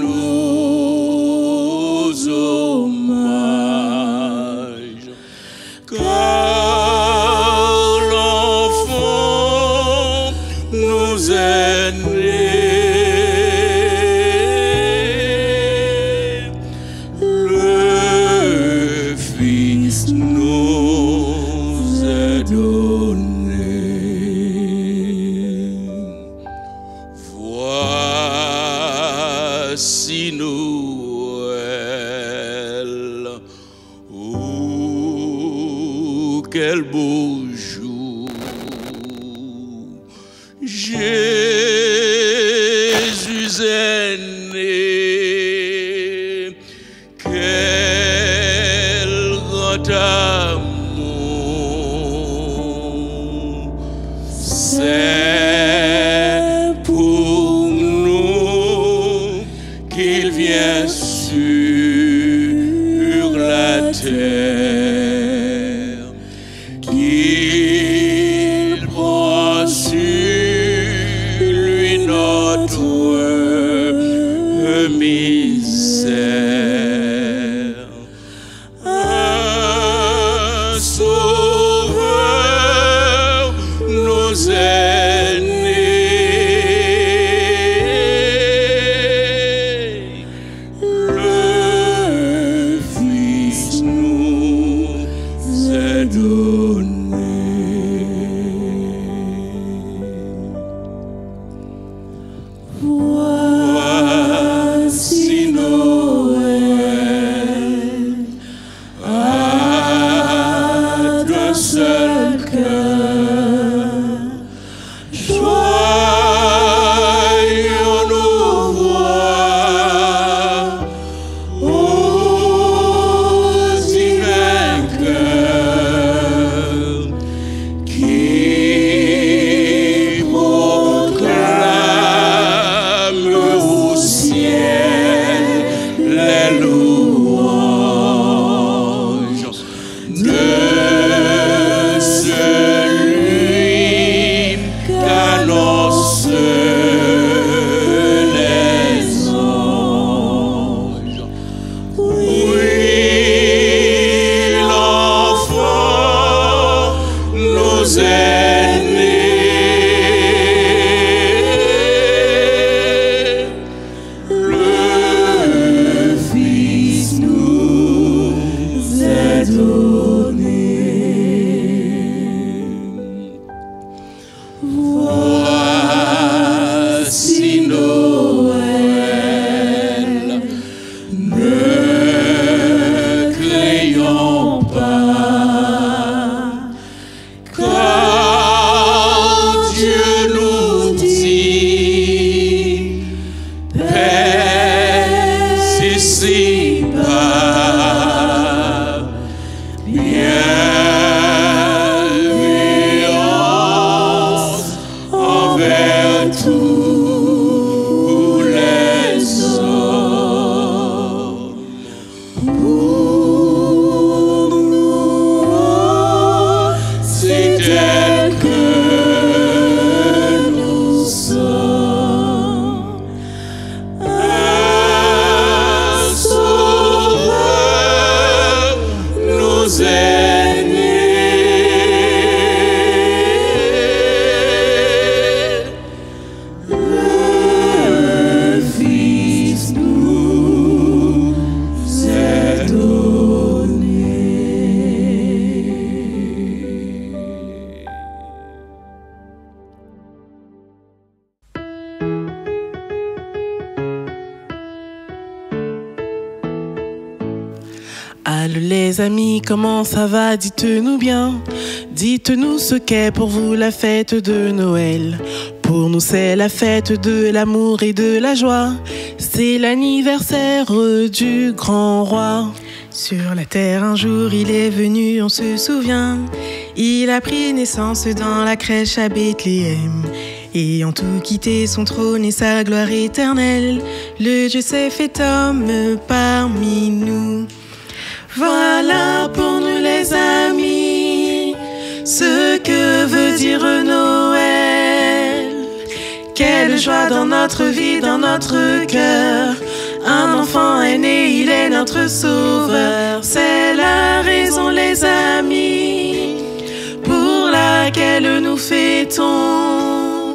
nos hommages, car l'enfant nous est né, le Fils nous est donné. Voici Noël, oh, quel beau jour! Jésus est né, quel grand amour! C'est pour nous qu'il vient sur la terre, qu'il prend sur lui notre misère. Un sauveur nous est né, le Fils nous est donné. Voici Noël, à d'un seul cœur, joyeux nous voir, ô divin cœur, qui proclame au ciel les louanges de celui qu'annoncent les anges. Oui, l'enfant nous est né, le Fils nous est donné. Voici Noël, ne craignons pas, car Dieu nous dit, paix ici-bas, bienveillance envers tous les hommes. Pour nous, c'est tel que nous sommes. Un sauveur nous est né, le Fils nous est donné. Allô les amis, comment ça va? Dites-nous bien. Dites-nous ce qu'est pour vous la fête de Noël. Pour nous c'est la fête de l'amour et de la joie. C'est l'anniversaire du grand roi. Sur la terre un jour il est venu, on se souvient. Il a pris naissance dans la crèche à Bethléem. Ayant tout quitté son trône et sa gloire éternelle, le Dieu s'est fait homme parmi nous. Voilà pour nous les amis ce que veut dire Noël. Quelle joie dans notre vie, dans notre cœur. Un enfant est né, il est notre sauveur. C'est la raison, les amis, pour laquelle nous fêtons.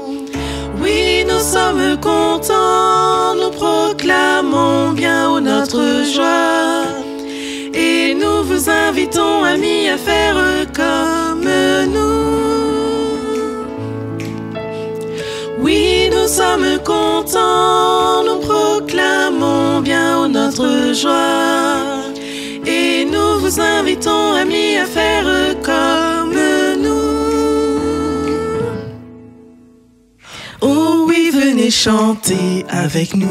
Oui, nous sommes contents, nous proclamons bien haut notre joie. Et nous vous invitons, amis, à faire comme nous. Oui, nous sommes contents, nous proclamons bien haut notre joie. Et nous vous invitons, amis, à faire comme nous. Oh oui, venez chanter avec nous.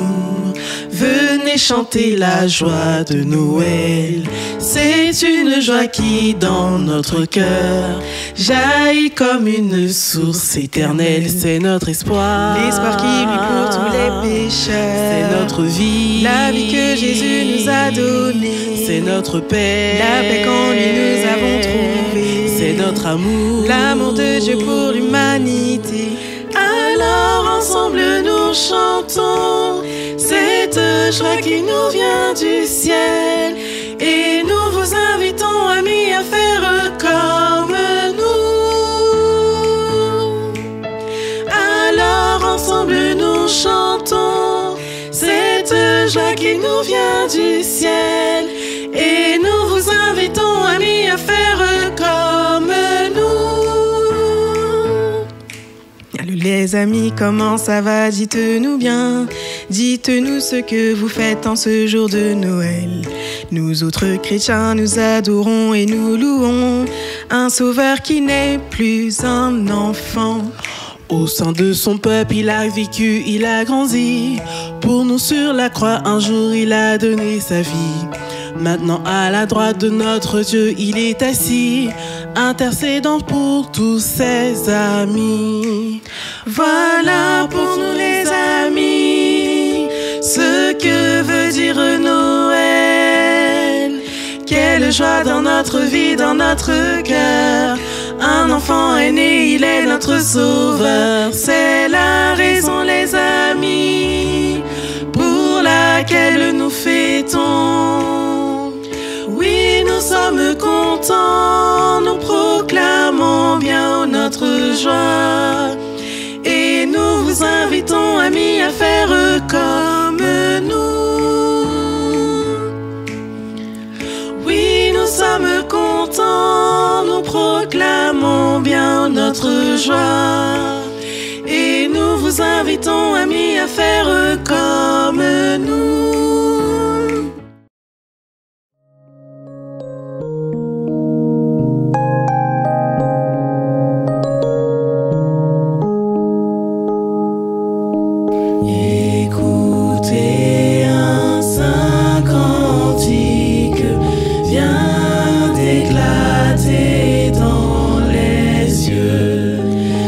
Venez chanter la joie de Noël. C'est une joie qui, dans notre cœur, jaillit comme une source éternelle. C'est notre espoir, l'espoir qui lutte pour tous les pécheurs. C'est notre vie, la vie que Jésus nous a donnée. C'est notre paix, la paix qu'en lui nous avons trouvée. C'est notre amour, l'amour de Dieu pour l'humanité. Alors ensemble nous chantons cette joie qui nous vient du ciel. Et nous vous invitons, amis, à faire comme nous. Alors ensemble nous chantons cette joie qui nous vient du ciel. Et nous vous invitons, amis, à faire comme nous. Les amis, comment ça va? Dites-nous bien. Dites-nous ce que vous faites en ce jour de Noël. Nous autres chrétiens, nous adorons et nous louons un sauveur qui n'est plus un enfant. Au sein de son peuple, il a vécu, il a grandi. Pour nous sur la croix, un jour, il a donné sa vie. Maintenant, à la droite de notre Dieu, il est assis, intercédant pour tous ses amis. Voilà pour nous les amis, ce que veut dire Noël. Quelle joie dans notre vie, dans notre cœur. Un enfant est né, il est notre sauveur. C'est la raison, les amis, pour laquelle nous fêtons. Oui, nous sommes contents, nous proclamons bien haut notre joie. Et nous vous invitons, amis, à faire comme nous. Oui, nous sommes contents, nous proclamons bien notre joie. Et nous vous invitons, amis, à faire comme nous. Écoutez, un saint cantique vient d'éclater dans les cieux.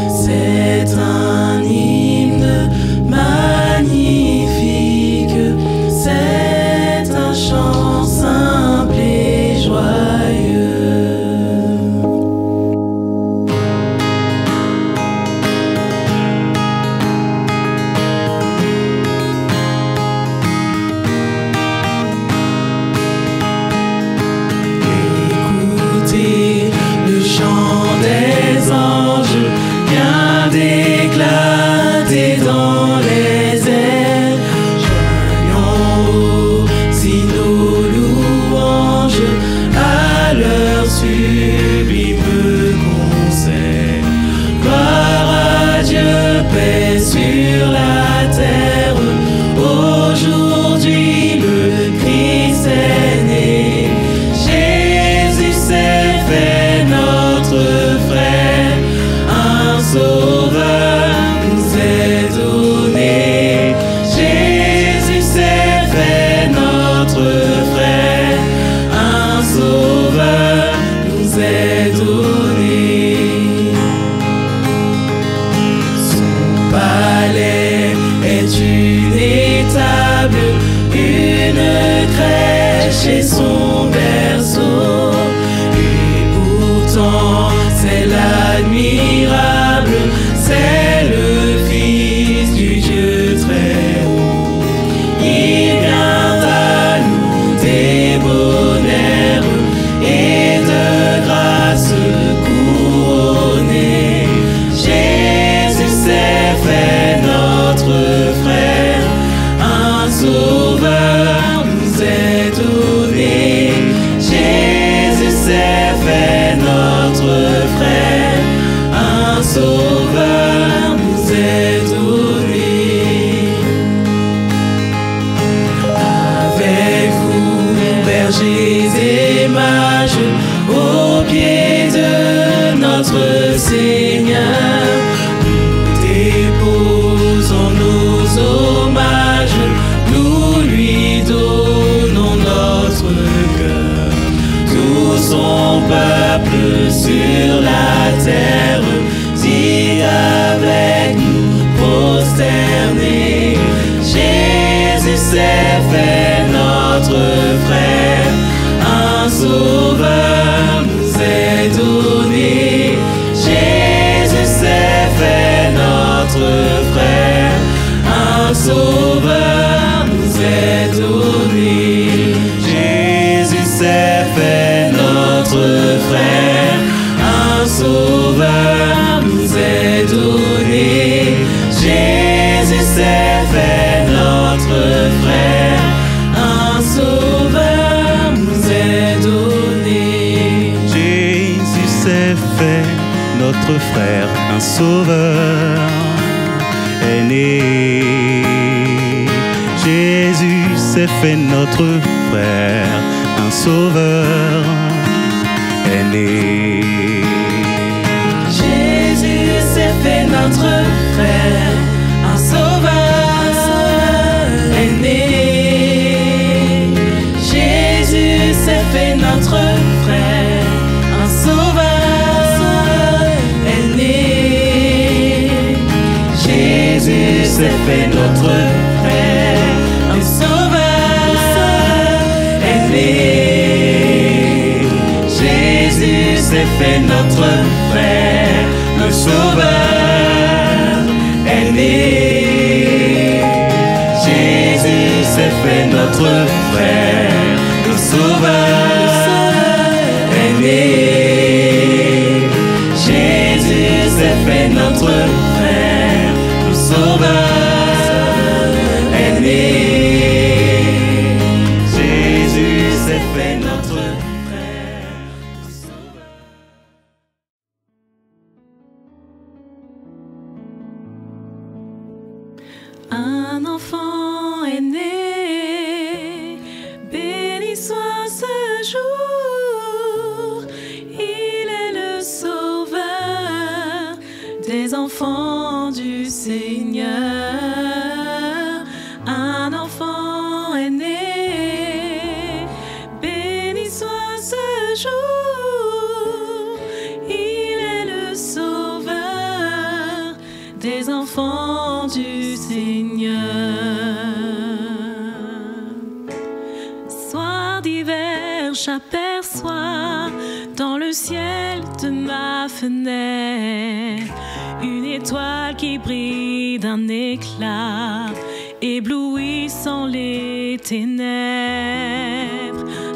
C'est un hymne magnifique sauveur nous est donné. Jésus s'est fait notre frère. Un sauveur nous est donné. Avec vous, bergers et mages, au pied de notre Seigneur, nous déposons nos hommages, nous lui donnons notre cœur. Tout son peuple sur la terre dit avec nous prosterné. Jésus s'est fait notre frère. Un sauveur nous est donné. Jésus s'est fait notre frère. Un sauveur nous est donné. Jésus s'est fait notre frère. Un sauveur nous est donné. Jésus s'est fait notre frère. Un sauveur nous est donné. Jésus s'est fait notre frère, un sauveur est né. Jésus s'est fait notre frère, un sauveur est né. Jésus s'est fait notre frère, un sauveur est né. Jésus s'est fait notre frère, un sauveur est né. Jésus s'est fait notre frère, un sauveur est né. Jésus s'est fait notre frère, le sauveur est né. Jésus s'est fait notre frère, le sauveur est né. Jésus s'est fait notre frère, le sauveur est né. Jésus s'est fait notre frère, le sauveur. Un enfant est né, béni soit ce jour. Il est le sauveur des enfants du Seigneur. Un enfant est né, béni soit ce jour. Il est le sauveur des enfants du Seigneur. Soir d'hiver, j'aperçois dans le ciel de ma fenêtre une étoile qui brille d'un éclat, éblouissant les ténèbres.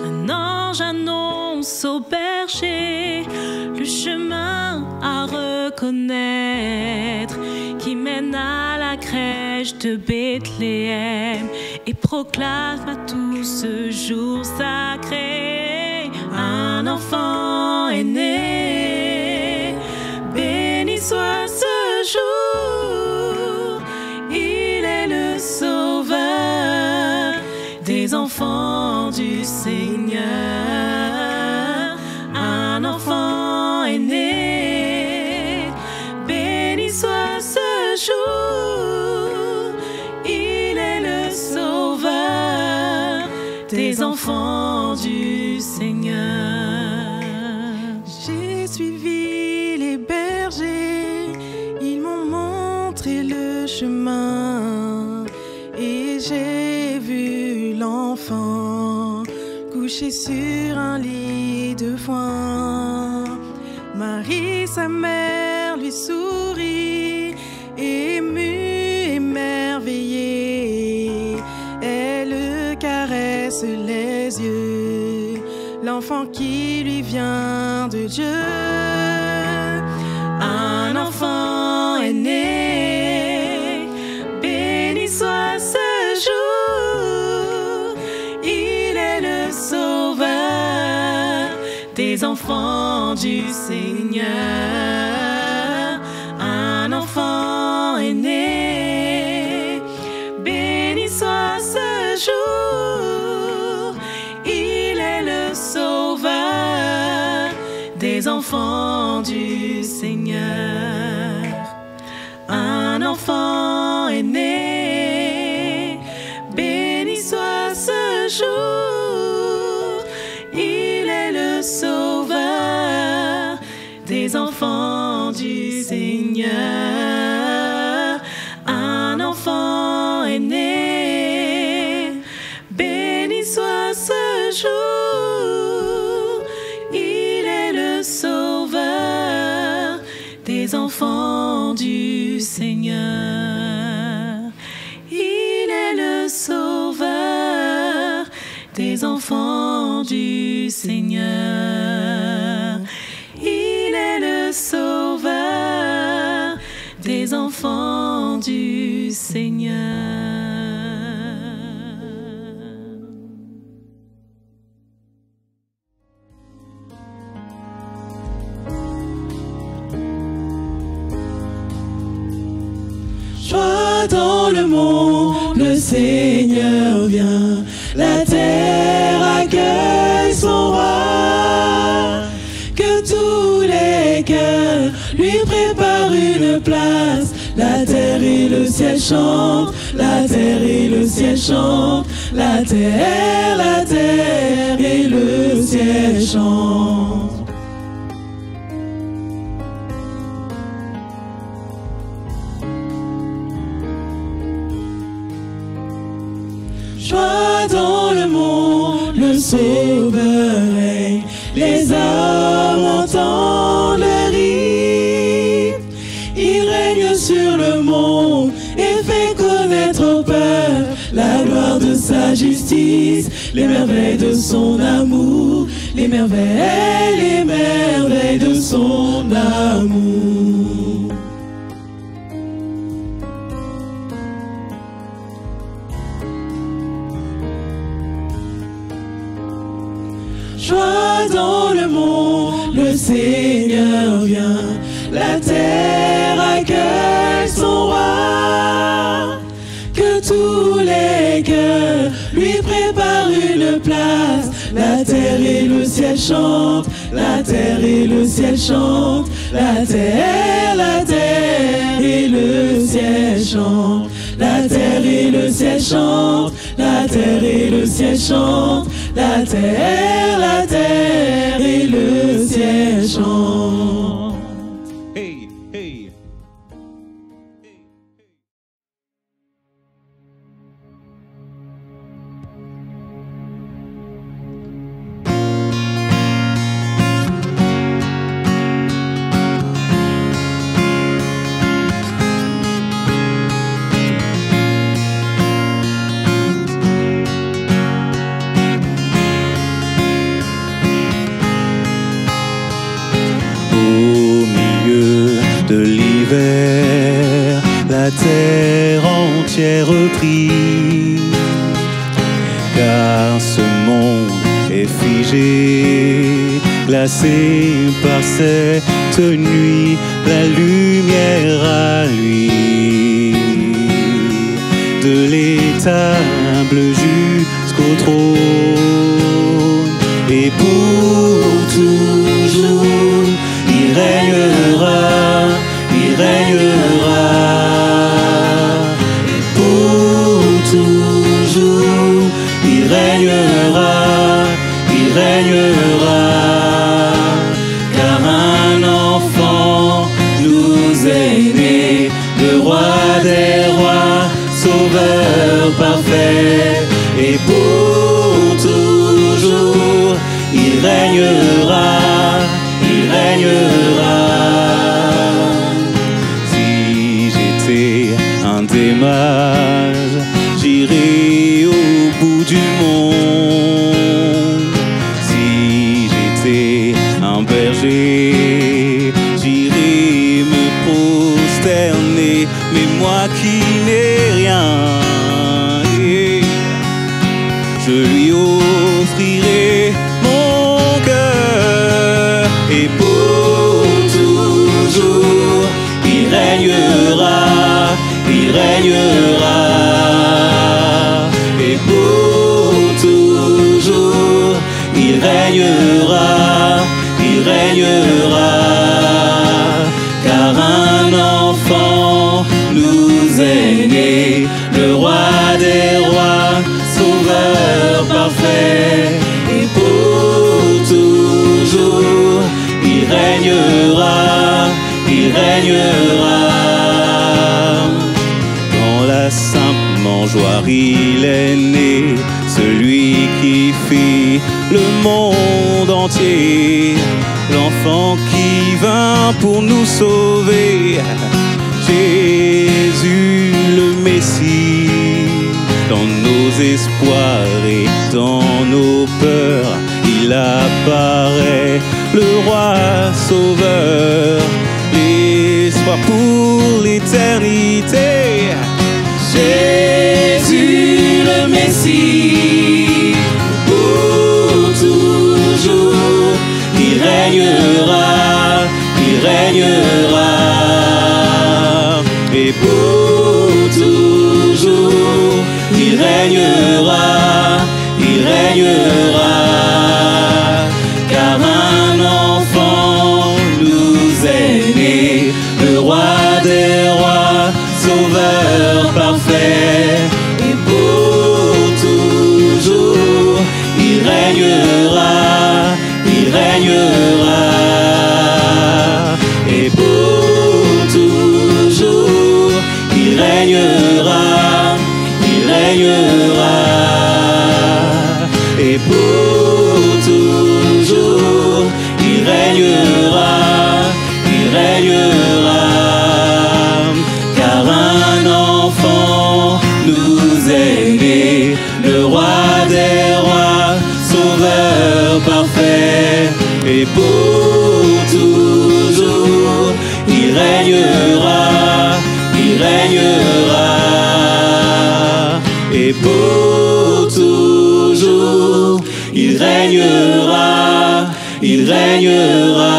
Un ange annonce au berger le chemin à reconnaître qui mène à la crèche de Bethléem et proclame à tout ce jour sacré. Un enfant est né, béni soit ce jour. Il est le sauveur des enfants du Seigneur. Un enfant est né, béni soit ce jour. Il est le sauveur des enfants du Seigneur. J'ai suivi les bergers, ils m'ont montré le chemin, et j'ai vu l'enfant couché sur un lit de foin. Marie, sa mère, lui sourit, émue, émerveillée. Elle caresse les yeux l'enfant qui lui vient de Dieu. Un enfant est né, béni soit ce jour. des enfants du Seigneur. Un enfant est né, béni soit ce jour. Il est le sauveur des enfants du Seigneur. Un enfant est né, béni soit ce jour. Il est le sauveur des enfants du Seigneur. Un enfant est né, béni soit ce jour. Il est le sauveur des enfants du Seigneur. Il est le sauveur des enfants du Seigneur. Il est le sauveur des enfants du Seigneur. Joie dans le monde, le Seigneur vient. La terre accueille son roi. Que tous les cœurs lui préparent une place. La terre et le ciel chantent, la terre et le ciel chantent. La terre et le ciel chantent. Joie dans le monde, le Sauveur règne. Les hommes entendent le rythme. Il règne sur le monde et fait connaître au peuple la gloire de sa justice, les merveilles de son amour, les merveilles de son amour. Joie dans le monde, le Seigneur vient. La terre accueille son roi. Que tous les cœurs lui préparent une place. La terre et le ciel chantent, la terre et le ciel chantent. La terre et le ciel chantent. La terre et le ciel chantent, la terre et le ciel chantent. La terre et le ciel chantent. Hey, hey. La terre entière prie, car ce monde est figé, glacé par cette nuit, la lumière à lui, de l'étable jusqu'au trône, et pour toujours, il règnera, il règnera. Toujours, il règnera, car un enfant nous est né, le roi des rois, sauveur parfait, et pour toujours, il règnera, il règnera. Si j'étais un des mages, j'irai au bout du monde. Si j'étais un berger, j'irai me prosterner. Mais moi qui n'ai rien, je lui offrirai mon cœur. règnera, il règnera, car un enfant nous est né, le roi des rois, sauveur parfait, et pour toujours, il règnera, il règnera. Dans la simple mangeoire, il est né, celui qui fit le monde entier, l'enfant qui vint pour nous sauver, Jésus le Messie. Dans nos espoirs et dans nos peurs, il apparaît, le roi sauveur, l'espoir pour l'éternité. Jésus le Messie, pour toujours, il règnera, il règnera, et pour toujours, il règnera, il règnera, car un enfant nous est né, le roi des rois, sauveur parfait, et pour toujours, il règnera, il règnera, et pour toujours, il règnera, il règnera, et pour toujours, il règnera, il règnera, car un enfant nous est né, le roi des rois, sauveur parfait, et pour toujours, il règnera, il règnera, et pour toujours, il règnera, il règnera,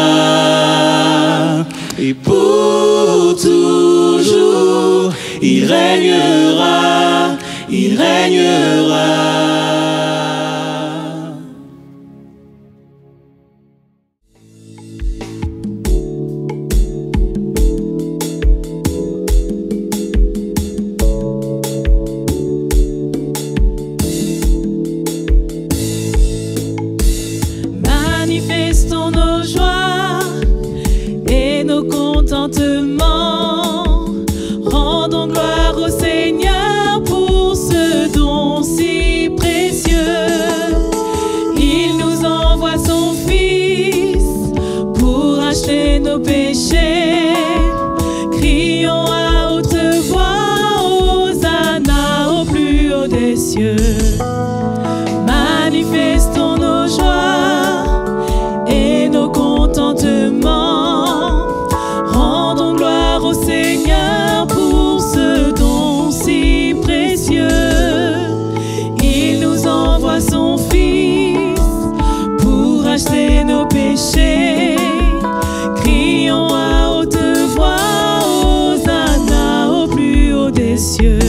et pour toujours, il règnera, il règnera. Manifestons nos joies et nos contentements. Rendons gloire au Seigneur pour ce don si précieux. Il nous envoie son Fils pour acheter nos péchés. Crions à haute voix, Hosanna au plus haut des cieux. Manifestons nos joies et nos contentements. Rendons gloire au Seigneur pour ce don si précieux. Il nous envoie son Fils pour acheter nos péchés. Crions à haute voix, Hosanna au plus haut des cieux.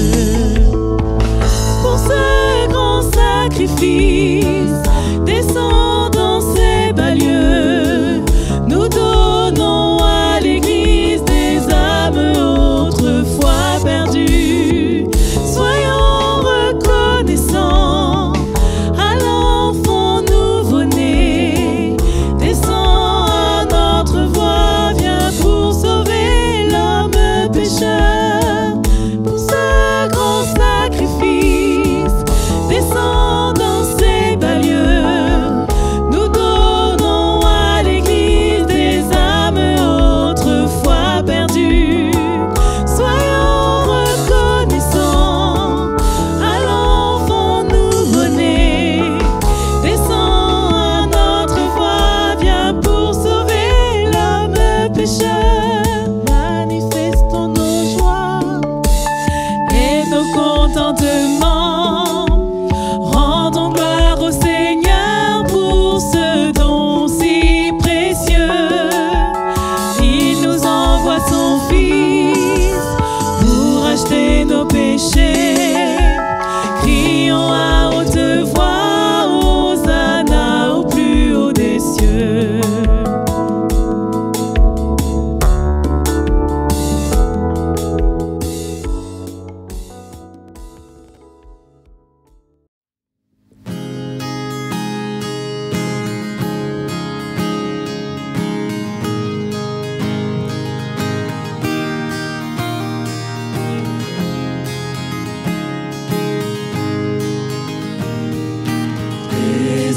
Pour ce grand sacrifice, descend dans ces bas lieux. Nous donnons à l'Église des âmes autrefois perdues. Soyons reconnaissants à l'enfant nouveau-né. Descends à notre voix, viens pour sauver l'homme pécheur. Pour ce grand sacrifice, descends dans ces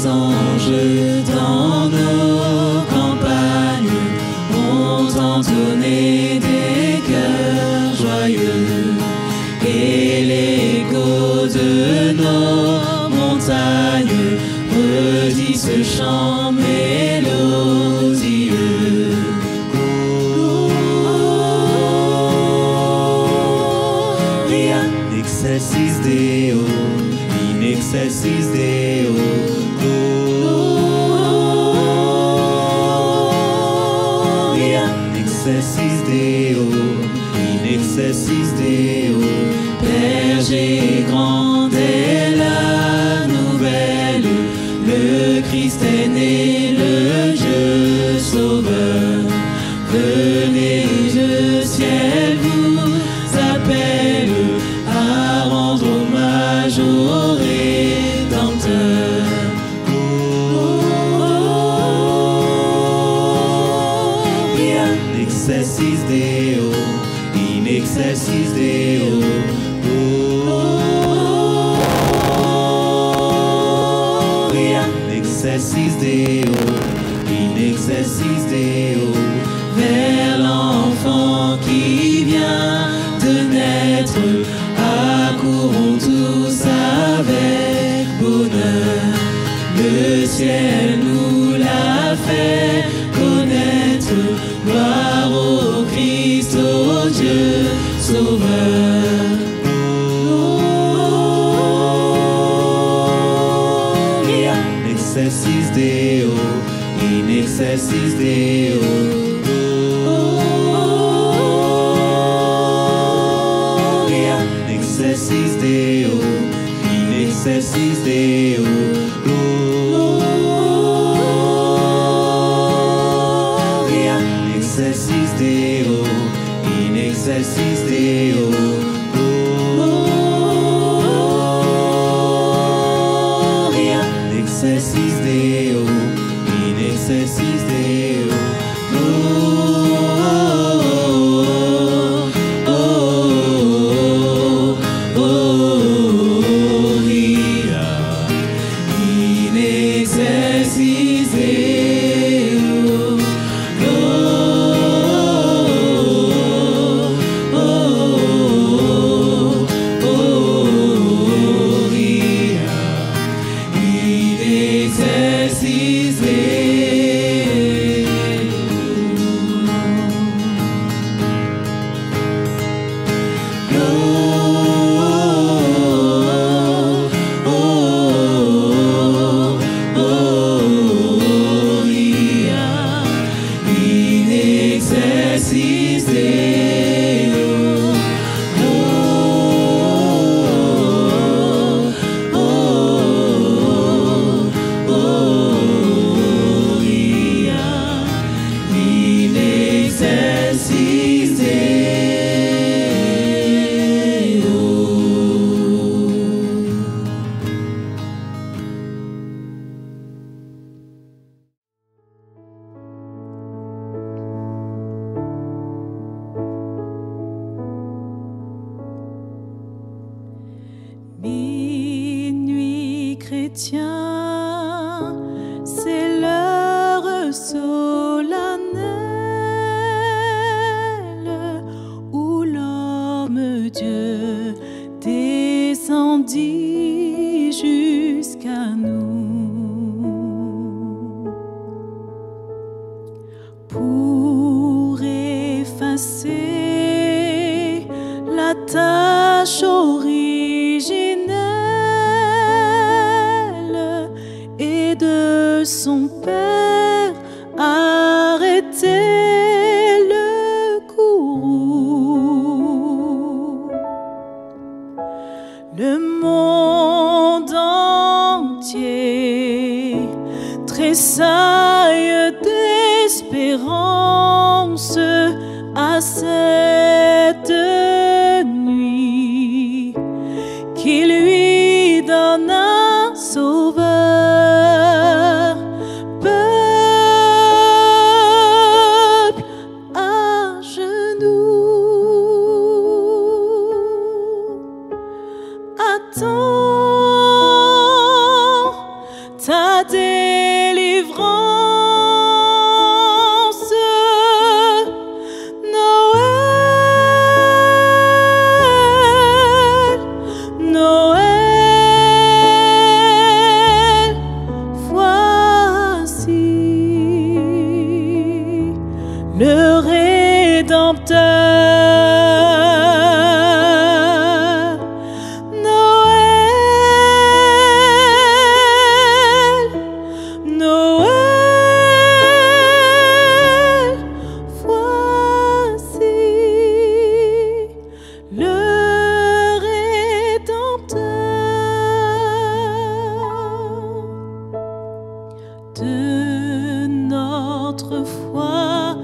les anges dans nos campagnes ont entonné des chœurs joyeux, et l'écho de nos montagnes redit ce chant mélodieux. Gloria in excelsis Deo, in excelsis Deo. Gloria in excelsis Deo, in excelsis Deo. Berger grand est la nouvelle, le Christ est né, le Dieu sauveur. Venez, le ciel vous appelle à rendre hommage au Rédempteur. Gloria in excelsis Deo, in excelsis Deo. Gloria in excelsis Deo, in excelsis Deo. Vers l'enfant qui vient de naître, accourons tous avec bonheur. Le ciel nous l'a fait connaître, gloire au Christ, au Dieu sauveur. Gloria in excelsis Deo, in excelsis Deo. Gloria in excelsis Deo, in excelsis Deo. Gloria in excelsis Deo, in excelsis Deo. Gloria in excelsis Deo, in excelsis Deo. Gloria in excelsis Deo. Gloria in excelsis Minuit chrétien, c'est l'heure solennelle où l'homme Dieu descendit jusqu'à nous pour effacer la tâche originelle et de son Père arrêter le courroux. Le monde entier tressaille d'espérance à cette nuit qui lui donne un sauveur. Peuple à genoux, attends ta délivrance. Noël, Noël, voici le Rédempteur. De notre foi,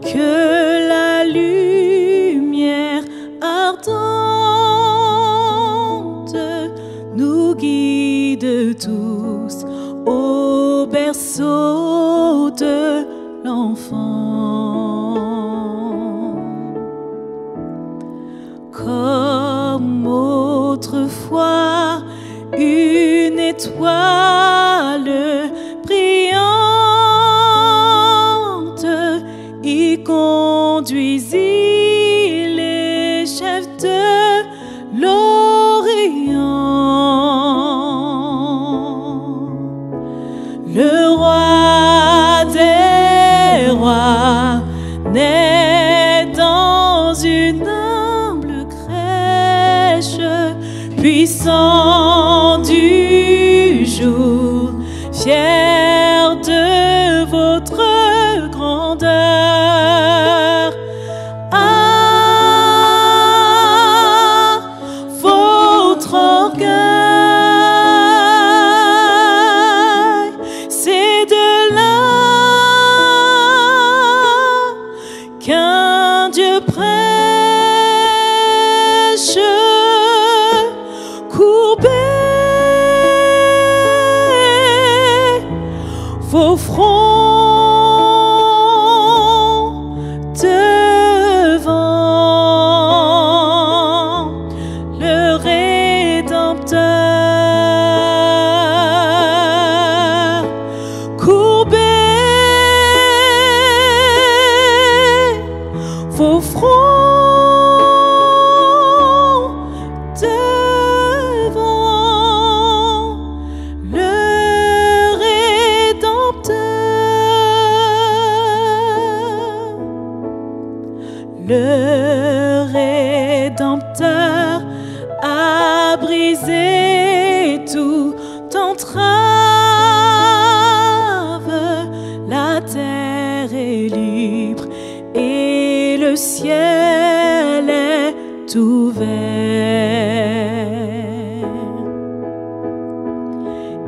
que la lumière ardente nous guide tous au berceau de l'enfant. Comme autrefois, une étoile brillante y conduisit les chefs de l'Orient. Le roi des rois naît dans une humble crèche, puissant du jour, fier de votre grandeur. Ah, votre orgueil, c'est de là qu'un Dieu prêche. Courbez vos fronts devant le Rédempteur. Courbez vos fronts devant le Rédempteur. Le Rédempteur a brisé toute entrave. La terre est libre et le ciel est ouvert.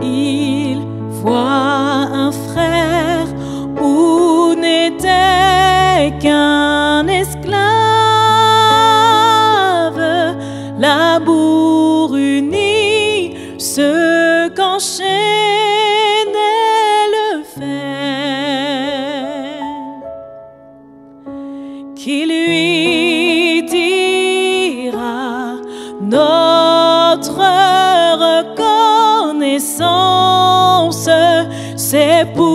Il voit un frère où n'était qu'un esclave, l'amour uni ce qu'enchaînait le fer, qui lui dira notre reconnaissance, c'est pour